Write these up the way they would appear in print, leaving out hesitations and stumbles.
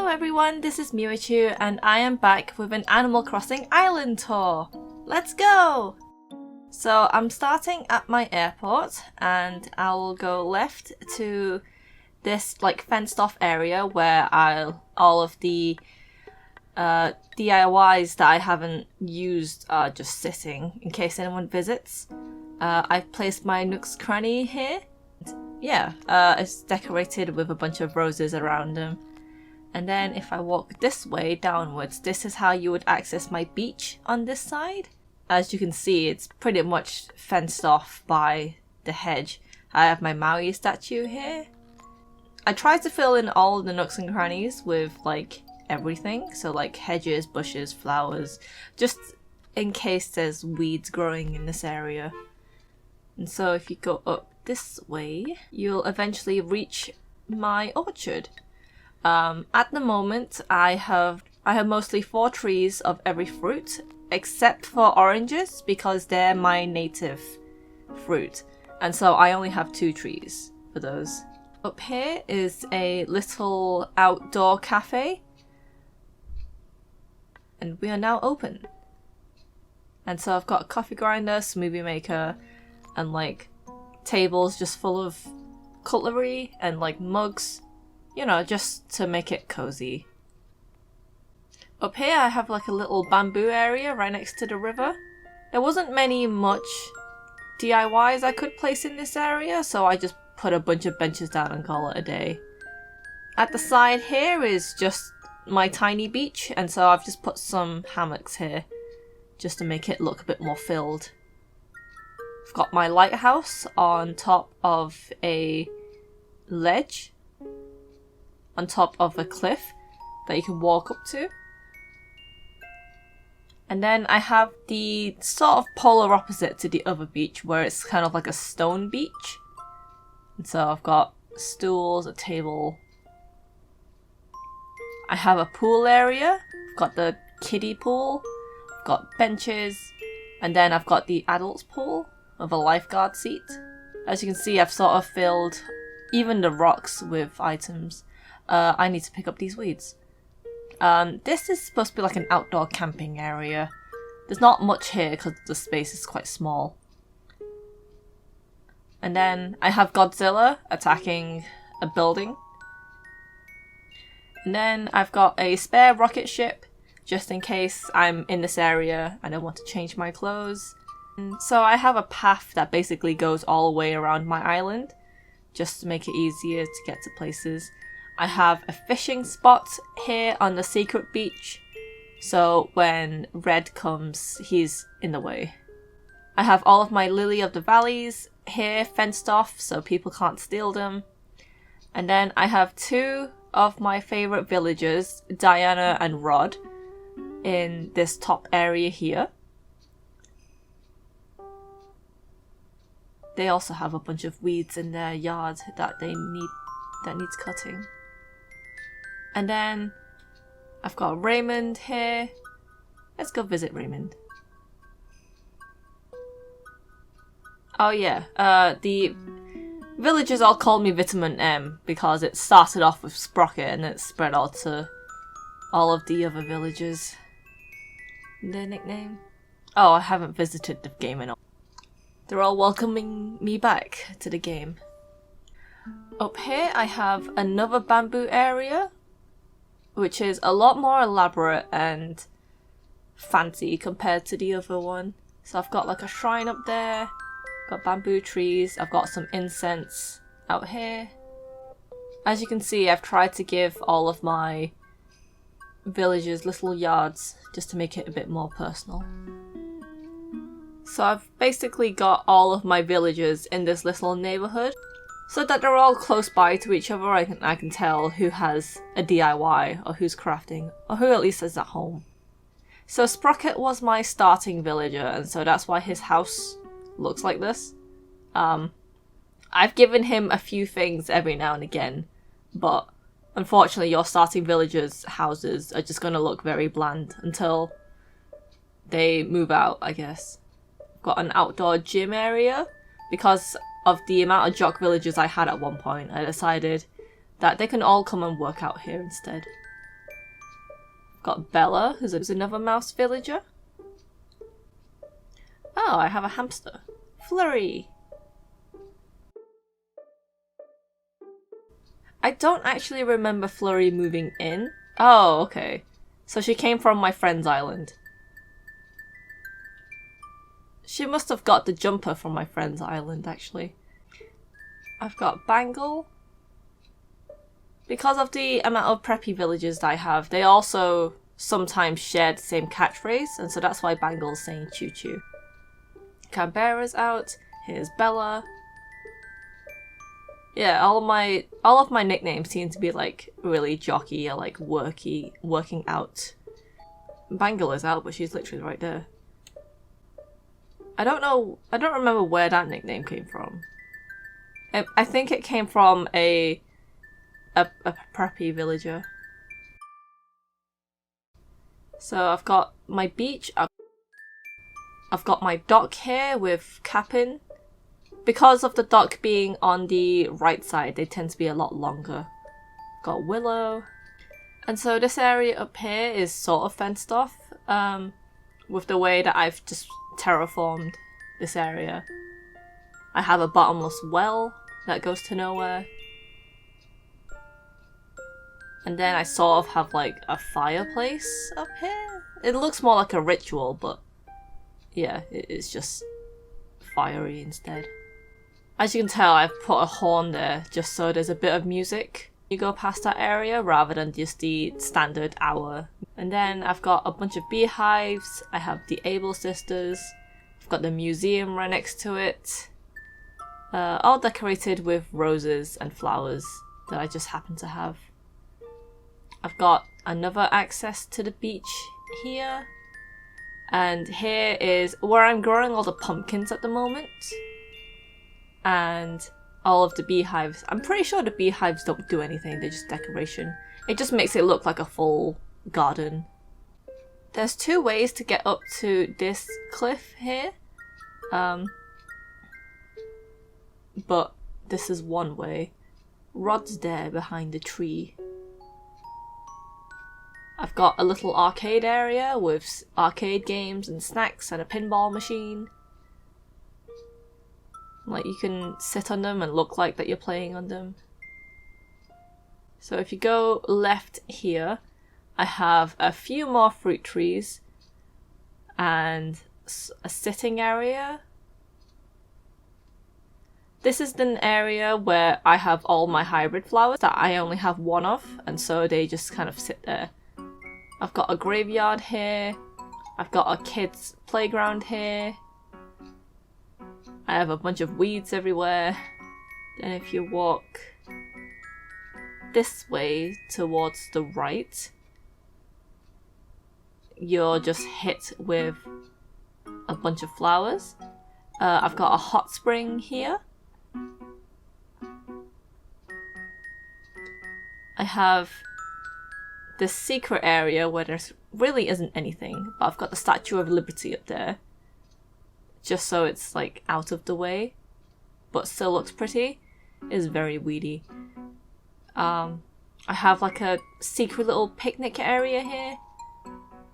Hello everyone, this is Mew-Ville and I am back with an Animal Crossing island tour. Let's go! So I'm starting at my airport and I will go left to this like fenced off area where all of the DIYs that I haven't used are just sitting in case anyone visits. I've placed my Nook's Cranny here. Yeah, it's decorated with a bunch of roses around them. And then if I walk this way downwards, this is how you would access my beach on this side. As you can see, it's pretty much fenced off by the hedge. I have my Maui statue here. I tried to fill in all the nooks and crannies with like everything. So like hedges, bushes, flowers, just in case there's weeds growing in this area. And so if you go up this way, you'll eventually reach my orchard. At the moment, I have mostly 4 trees of every fruit, except for oranges because they're my native fruit, and so I only have 2 trees for those. Up here is a little outdoor cafe, and we are now open. And so I've got a coffee grinder, smoothie maker, and like tables just full of cutlery and like mugs. You know, just to make it cozy. Up here I have like a little bamboo area right next to the river. There wasn't much DIYs I could place in this area, so I just put a bunch of benches down and call it a day. At the side here is just my tiny beach, and so I've just put some hammocks here just to make it look a bit more filled. I've got my lighthouse on top of a ledge, on top of a cliff that you can walk up to. And then I have the sort of polar opposite to the other beach where it's kind of like a stone beach. And so I've got stools, a table. I have a pool area. I've got the kiddie pool. I've got benches. And then I've got the adults pool with a lifeguard seat. As you can see, I've sort of filled even the rocks with items. I need to pick up these weeds. This is supposed to be like an outdoor camping area. There's not much here because the space is quite small. And then I have Godzilla attacking a building. And then I've got a spare rocket ship just in case I'm in this area and I want to change my clothes. And so I have a path that basically goes all the way around my island just to make it easier to get to places. I have a fishing spot here on the secret beach, so when Red comes, he's in the way. I have all of my Lily of the Valleys here fenced off so people can't steal them. And then I have 2 of my favourite villagers, Diana and Rod, in this top area here. They also have a bunch of weeds in their yard that needs cutting. And then I've got Raymond here. Let's go visit Raymond. Oh yeah, the villagers all call me Vitamin M because it started off with Sprocket and it spread out to all of the other villagers. Their nickname? Oh, I haven't visited the game in a while. They're all welcoming me back to the game. Up here I have another bamboo area, which is a lot more elaborate and fancy compared to the other one. So I've got like a shrine up there, got bamboo trees, I've got some incense out here. As you can see, I've tried to give all of my villagers little yards just to make it a bit more personal. So I've basically got all of my villagers in this little neighbourhood, so that they're all close by to each other. I can tell who has a DIY or who's crafting or who at least is at home. So Sprocket was my starting villager, and so that's why his house looks like this. I've given him a few things every now and again, but unfortunately your starting villagers' houses are just going to look very bland until they move out, I guess. I've got an outdoor gym area because of the amount of jock villagers I had at one point. I decided that they can all come and work out here instead. Got Bella, who's another mouse villager. Oh, I have a hamster. Flurry. I don't actually remember Flurry moving in. Oh, okay. So she came from my friend's island. She must have got the jumper from my friend's island, actually. I've got Bangle. Because of the amount of preppy villagers that I have, they also sometimes share the same catchphrase, and so that's why Bangle's saying choo choo. Canberra's out. Here's Bella. Yeah, all of my nicknames seem to be like really jockey or like working out. Bangle is out, but she's literally right there. I don't remember where that nickname came from. I think it came from a preppy villager. So I've got my beach. I've got my dock here with Cap'n. Because of the dock being on the right side, they tend to be a lot longer. Got Willow. And so this area up here is sort of fenced off, with the way that I've just terraformed this area. I have a bottomless well that goes to nowhere. And then I sort of have like a fireplace up here. It looks more like a ritual, but yeah, it's just fiery instead. As you can tell, I've put a horn there just so there's a bit of music. You go past that area rather than just the standard hour. And then I've got a bunch of beehives. I have the Able Sisters. I've got the museum right next to it. All decorated with roses and flowers that I just happen to have. I've got another access to the beach here. And here is where I'm growing all the pumpkins at the moment. And all of the beehives. I'm pretty sure the beehives don't do anything, they're just decoration. It just makes it look like a full garden. There's two ways to get up to this cliff here. But this is one way. Rod's there behind the tree. I've got a little arcade area with arcade games and snacks and a pinball machine. Like, you can sit on them and look like that you're playing on them. So if you go left here, I have a few more fruit trees and a sitting area. This is an area where I have all my hybrid flowers that I only have one of, and so they just kind of sit there. I've got a graveyard here. I've got a kids' playground here. I have a bunch of weeds everywhere. Then if you walk this way towards the right, you're just hit with a bunch of flowers. I've got a hot spring here. I have this secret area where there really isn't anything, but I've got the Statue of Liberty up there. Just so it's like out of the way, but still looks pretty. It's very weedy. I have like a secret little picnic area here.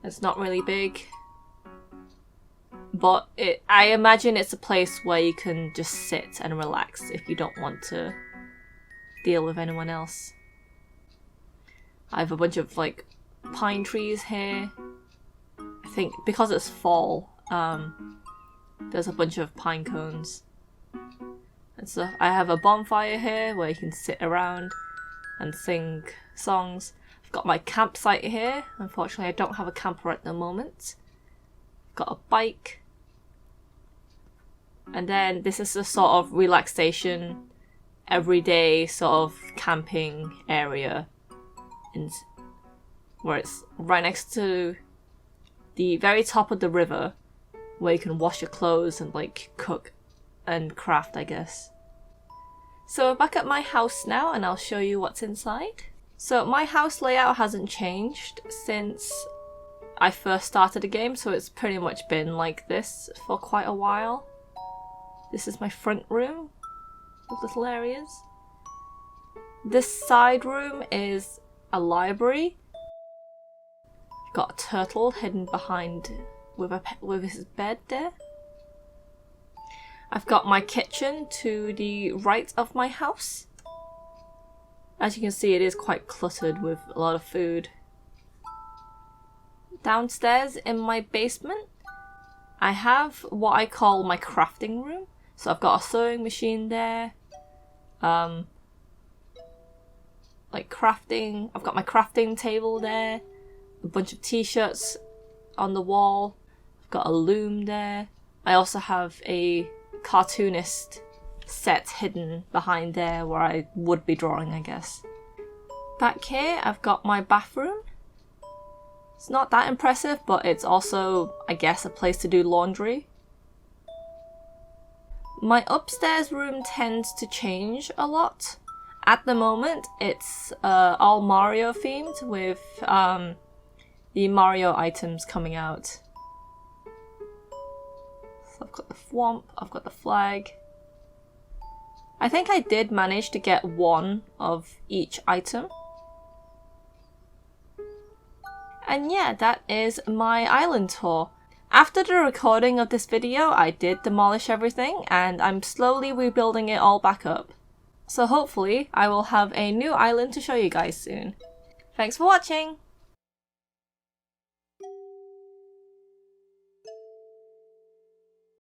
It's not really big, but I imagine it's a place where you can just sit and relax if you don't want to deal with anyone else. I have a bunch of like pine trees here. I think because it's fall, there's a bunch of pine cones and stuff. I have a bonfire here where you can sit around and sing songs. I've got my campsite here. Unfortunately, I don't have a camper at the moment. I've got a bike. And then this is a sort of relaxation, everyday sort of camping area. Where it's right next to the very top of the river, where you can wash your clothes and like cook and craft, I guess. So we're back at my house now, and I'll show you what's inside. So my house layout hasn't changed since I first started the game, so it's pretty much been like this for quite a while. This is my front room with little areas. This side room is a library. got a turtle hidden behind with his bed there. I've got my kitchen to the right of my house. As you can see, it is quite cluttered with a lot of food. Downstairs in my basement, I have what I call my crafting room. So I've got a sewing machine there. Like crafting, I've got my crafting table there. A bunch of t-shirts on the wall. I've got a loom there. I also have a cartoonist set hidden behind there where I would be drawing, I guess. Back here, I've got my bathroom. It's not that impressive, but it's also, I guess, a place to do laundry. My upstairs room tends to change a lot. At the moment, it's all Mario themed with the Mario items coming out. So I've got the thwomp, I've got the flag. I think I did manage to get one of each item. And yeah, that is my island tour. After the recording of this video, I did demolish everything and I'm slowly rebuilding it all back up. So hopefully, I will have a new island to show you guys soon. Thanks for watching!